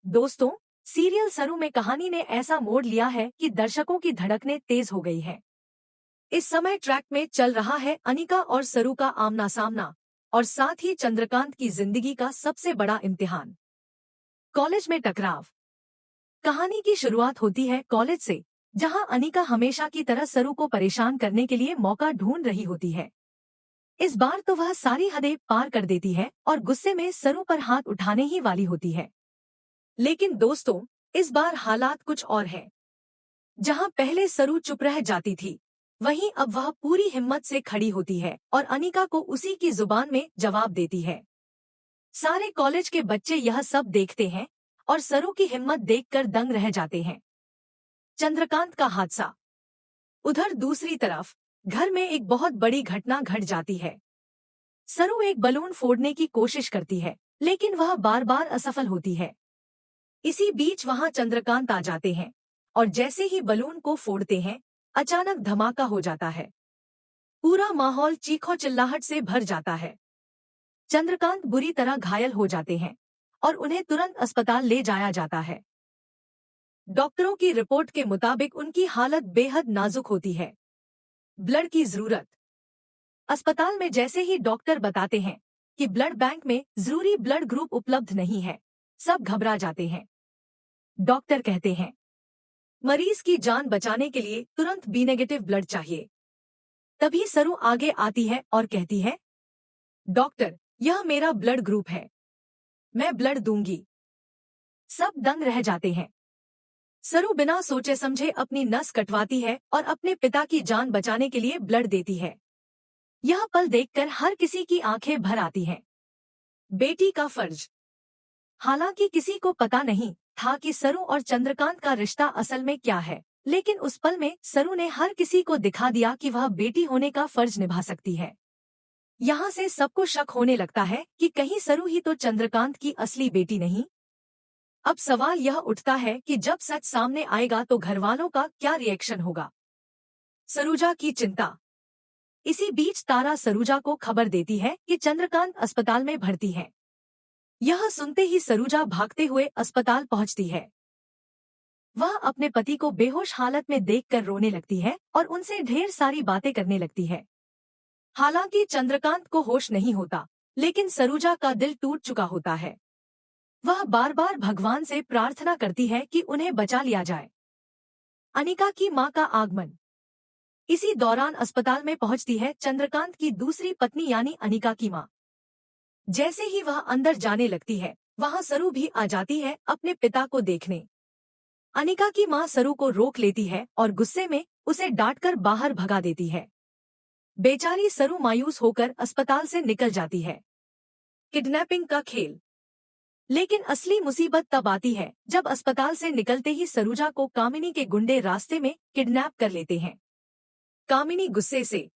दोस्तों, सीरियल सरू में कहानी ने ऐसा मोड़ लिया है कि दर्शकों की धड़कनें तेज हो गई है। इस समय ट्रैक में चल रहा है अनिका और सरू का आमना सामना और साथ ही चंद्रकांत की जिंदगी का सबसे बड़ा इम्तिहान, कॉलेज में टकराव। कहानी की शुरुआत होती है कॉलेज से, जहां अनिका हमेशा की तरह सरू को परेशान करने के लिए मौका ढूंढ रही होती है। इस बार तो वह सारी हदें पार कर देती है और गुस्से में सरू पर हाथ उठाने ही वाली होती है। लेकिन दोस्तों, इस बार हालात कुछ और है। जहां पहले सरू चुप रह जाती थी, वहीं अब वह पूरी हिम्मत से खड़ी होती है और अनिका को उसी की जुबान में जवाब देती है। सारे कॉलेज के बच्चे यह सब देखते हैं और सरू की हिम्मत देखकर दंग रह जाते हैं। चंद्रकांत का हादसा। उधर दूसरी तरफ घर में एक बहुत बड़ी घटना घट जाती है। सरू एक बलून फोड़ने की कोशिश करती है, लेकिन वह बार बार असफल होती है। इसी बीच वहां चंद्रकांत आ जाते हैं और जैसे ही बलून को फोड़ते हैं, अचानक धमाका हो जाता है। पूरा माहौल चीखों चिल्लाहट से भर जाता है। चंद्रकांत बुरी तरह घायल हो जाते हैं और उन्हें तुरंत अस्पताल ले जाया जाता है। डॉक्टरों की रिपोर्ट के मुताबिक उनकी हालत बेहद नाजुक होती है। ब्लड की जरूरत। अस्पताल में जैसे ही डॉक्टर बताते हैं कि ब्लड बैंक में जरूरी ब्लड ग्रुप उपलब्ध नहीं है, सब घबरा जाते हैं। डॉक्टर कहते हैं, मरीज की जान बचाने के लिए तुरंत बी नेगेटिव ब्लड चाहिए। तभी सरू आगे आती है और कहती है, डॉक्टर, यह मेरा ब्लड ग्रुप है, मैं ब्लड दूंगी। सब दंग रह जाते हैं। सरू बिना सोचे समझे अपनी नस कटवाती है और अपने पिता की जान बचाने के लिए ब्लड देती है। यह पल देखकर हर किसी की आंखें भर आती हैं। बेटी का फर्ज। हालांकि किसी को पता नहीं था कि सरू और चंद्रकांत का रिश्ता असल में क्या है, लेकिन उस पल में सरू ने हर किसी को दिखा दिया कि वह बेटी होने का फर्ज निभा सकती है। यहाँ से सबको शक होने लगता है कि कहीं सरू ही तो चंद्रकांत की असली बेटी नहीं। अब सवाल यह उठता है कि जब सच सामने आएगा तो घरवालों का क्या रिएक्शन होगा। सरूजा की चिंता। इसी बीच तारा सरूजा को खबर देती है कि चंद्रकांत अस्पताल में भर्ती है। यह सुनते ही सरूजा भागते हुए अस्पताल पहुंचती है। वह अपने पति को बेहोश हालत में देखकर रोने लगती है और उनसे ढेर सारी बातें करने लगती है। हालांकि चंद्रकांत को होश नहीं होता, लेकिन सरूजा का दिल टूट चुका होता है। वह बार बार भगवान से प्रार्थना करती है कि उन्हें बचा लिया जाए। अनिका की मां का आगमन। इसी दौरान अस्पताल में पहुंचती है चंद्रकांत की दूसरी पत्नी यानी अनिका की मां। जैसे ही वह अंदर जाने लगती है, वहां सरू भी आ जाती है अपने पिता को देखने। अनिका की मां सरू को रोक लेती है और गुस्से में उसे डांटकर बाहर भगा देती है। बेचारी सरू मायूस होकर अस्पताल से निकल जाती है। किडनैपिंग का खेल। लेकिन असली मुसीबत तब आती है जब अस्पताल से निकलते ही सरूजा को कामिनी के गुंडे रास्ते में किडनैप कर लेते हैं। कामिनी गुस्से से